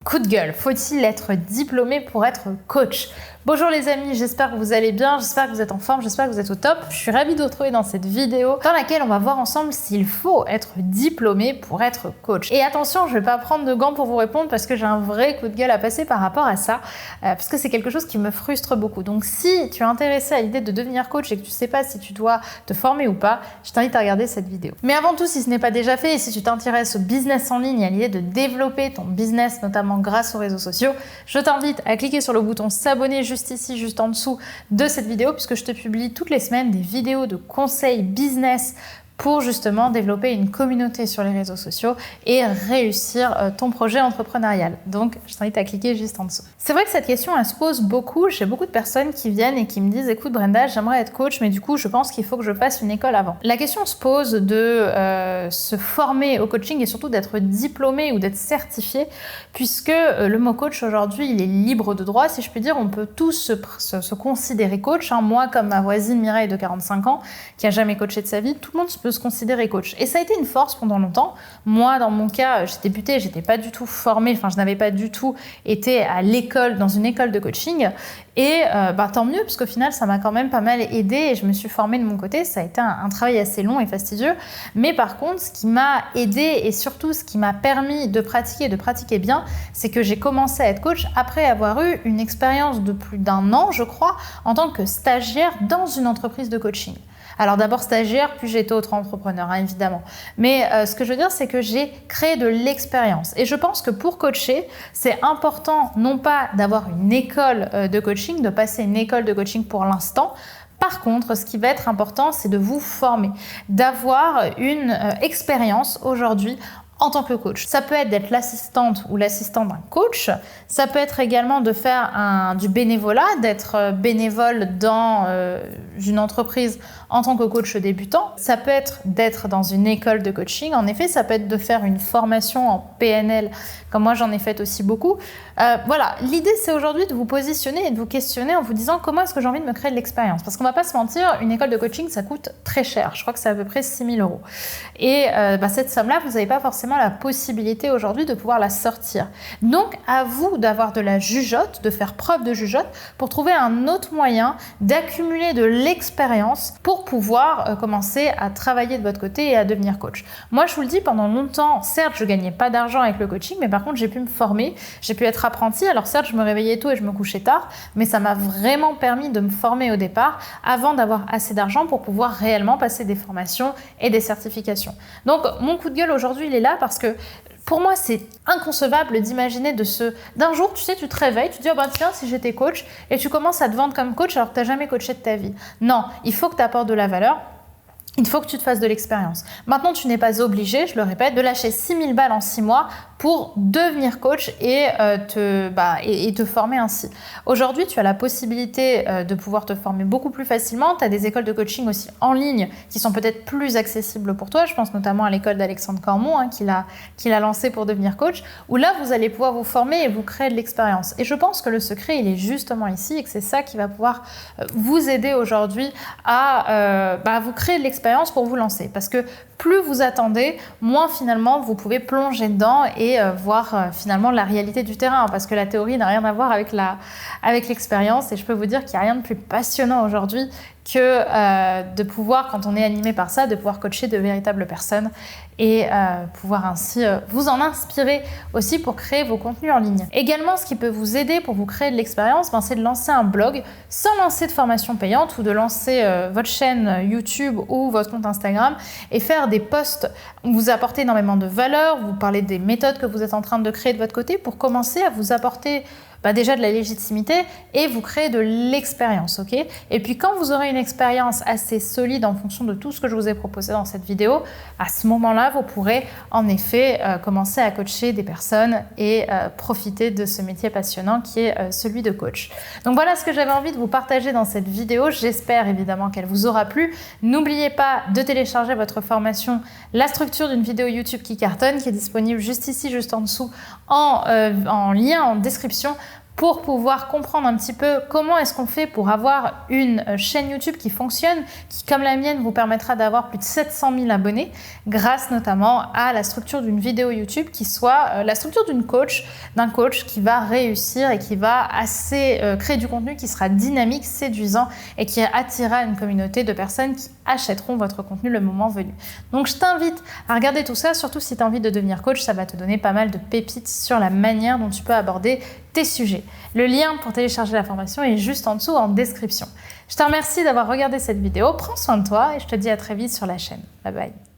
Coup de gueule, faut-il être diplômé pour être coach? Bonjour les amis, j'espère que vous allez bien, j'espère que vous êtes en forme, j'espère que vous êtes au top. Je suis ravie de vous retrouver dans cette vidéo dans laquelle on va voir ensemble s'il faut être diplômé pour être coach. Et attention, je vais pas prendre de gants pour vous répondre parce que j'ai un vrai coup de gueule à passer par rapport à ça, parce que c'est quelque chose qui me frustre beaucoup. Donc si tu es intéressé à l'idée de devenir coach et que tu sais pas si tu dois te former ou pas, je t'invite à regarder cette vidéo. Mais avant tout, si ce n'est pas déjà fait et si tu t'intéresses au business en ligne et à l'idée de développer ton business, notamment grâce aux réseaux sociaux, je t'invite à cliquer sur le bouton s'abonner juste ici, juste en dessous de cette vidéo, puisque je te publie toutes les semaines des vidéos de conseils business pour justement développer une communauté sur les réseaux sociaux et réussir ton projet entrepreneurial. Donc, je t'invite à cliquer juste en dessous. C'est vrai que cette question, elle se pose beaucoup. J'ai beaucoup de personnes qui viennent et qui me disent « Écoute Brenda, j'aimerais être coach, mais du coup, je pense qu'il faut que je fasse une école avant. » La question se pose de se former au coaching et surtout d'être diplômé ou d'être certifié, puisque le mot coach aujourd'hui, il est libre de droit, si je puis dire. On peut tous se considérer coach. Moi, comme ma voisine Mireille de 45 ans, qui a jamais coaché de sa vie, tout le monde peut se considérer coach. Et ça a été une force pendant longtemps. Moi, dans mon cas, j'ai débuté, j'étais pas du tout formée, je n'avais pas du tout été à l'école, dans une école de coaching. Et tant mieux, parce qu'au final, ça m'a quand même pas mal aidé et je me suis formée de mon côté. Ça a été un travail assez long et fastidieux. Mais par contre, ce qui m'a aidé et surtout ce qui m'a permis de pratiquer bien, c'est que j'ai commencé à être coach après avoir eu une expérience de plus d'1 an, je crois, en tant que stagiaire dans une entreprise de coaching. Alors d'abord stagiaire, puis j'ai été auto-entrepreneur, évidemment. Mais ce que je veux dire, c'est que j'ai créé de l'expérience. Et je pense que pour coacher, c'est important non pas d'avoir une école de coaching, de passer une école de coaching pour l'instant. Par contre, ce qui va être important, c'est de vous former, d'avoir une expérience aujourd'hui en tant que coach. Ça peut être d'être l'assistante ou l'assistant d'un coach. Ça peut être également de faire du bénévolat, d'être bénévole dans une entreprise en tant que coach débutant. Ça peut être d'être dans une école de coaching. En effet, ça peut être de faire une formation en PNL, comme moi j'en ai fait aussi beaucoup. Voilà, l'idée c'est aujourd'hui de vous positionner et de vous questionner en vous disant comment est-ce que j'ai envie de me créer de l'expérience. Parce qu'on va pas se mentir, une école de coaching ça coûte très cher. Je crois que c'est à peu près 6 000 €. Et cette somme-là, vous n'avez pas forcément la possibilité aujourd'hui de pouvoir la sortir. Donc à vous d'avoir de la jugeote, de faire preuve de jugeote pour trouver un autre moyen d'accumuler de l'expérience pour pouvoir commencer à travailler de votre côté et à devenir coach. Moi je vous le dis, pendant longtemps, certes je gagnais pas d'argent avec le coaching, mais par contre j'ai pu me former, j'ai pu être apprentie. Alors certes je me réveillais tôt et je me couchais tard, mais ça m'a vraiment permis de me former au départ avant d'avoir assez d'argent pour pouvoir réellement passer des formations et des certifications. Donc mon coup de gueule aujourd'hui il est là parce que pour moi, c'est inconcevable d'imaginer d'un jour, tu sais, tu te réveilles, tu te dis, oh ben tiens, si j'étais coach, et tu commences à te vendre comme coach alors que tu n'as jamais coaché de ta vie. Non, il faut que tu apportes de la valeur. Il faut que tu te fasses de l'expérience. Maintenant, tu n'es pas obligé, je le répète, de lâcher 6 000 balles en 6 mois pour devenir coach et te former ainsi. Aujourd'hui, tu as la possibilité de pouvoir te former beaucoup plus facilement. Tu as des écoles de coaching aussi en ligne qui sont peut-être plus accessibles pour toi. Je pense notamment à l'école d'Alexandre Cormon qu'il a lancée pour devenir coach, où là, vous allez pouvoir vous former et vous créer de l'expérience. Et je pense que le secret, il est justement ici et que c'est ça qui va pouvoir vous aider aujourd'hui à vous créer de l'expérience pour vous lancer. Parce que plus vous attendez, moins finalement vous pouvez plonger dedans et voir finalement la réalité du terrain, parce que la théorie n'a rien à voir avec l'expérience. Et je peux vous dire qu'il n'y a rien de plus passionnant aujourd'hui que de pouvoir, quand on est animé par ça, de pouvoir coacher de véritables personnes et pouvoir ainsi vous en inspirer aussi pour créer vos contenus en ligne. Également, ce qui peut vous aider pour vous créer de l'expérience, c'est de lancer un blog sans lancer de formation payante ou de lancer votre chaîne YouTube ou votre compte Instagram et faire des posts où vous apportez énormément de valeur, vous parlez des méthodes que vous êtes en train de créer de votre côté pour commencer à vous apporter déjà de la légitimité et vous créez de l'expérience, ok ? Et puis quand vous aurez une expérience assez solide en fonction de tout ce que je vous ai proposé dans cette vidéo, à ce moment-là, vous pourrez en effet commencer à coacher des personnes et profiter de ce métier passionnant qui est celui de coach. Donc voilà ce que j'avais envie de vous partager dans cette vidéo. J'espère évidemment qu'elle vous aura plu. N'oubliez pas de télécharger votre formation La structure d'une vidéo YouTube qui cartonne, qui est disponible juste ici, juste en dessous, en lien en description, pour pouvoir comprendre un petit peu comment est-ce qu'on fait pour avoir une chaîne YouTube qui fonctionne, qui comme la mienne vous permettra d'avoir plus de 700 000 abonnés grâce notamment à la structure d'une vidéo YouTube qui soit la structure d'un coach qui va réussir et qui va créer du contenu qui sera dynamique, séduisant et qui attirera une communauté de personnes qui achèteront votre contenu le moment venu. Donc je t'invite à regarder tout ça, surtout si tu as envie de devenir coach, ça va te donner pas mal de pépites sur la manière dont tu peux aborder tes sujets. Le lien pour télécharger la formation est juste en dessous en description. Je te remercie d'avoir regardé cette vidéo, prends soin de toi et je te dis à très vite sur la chaîne. Bye bye.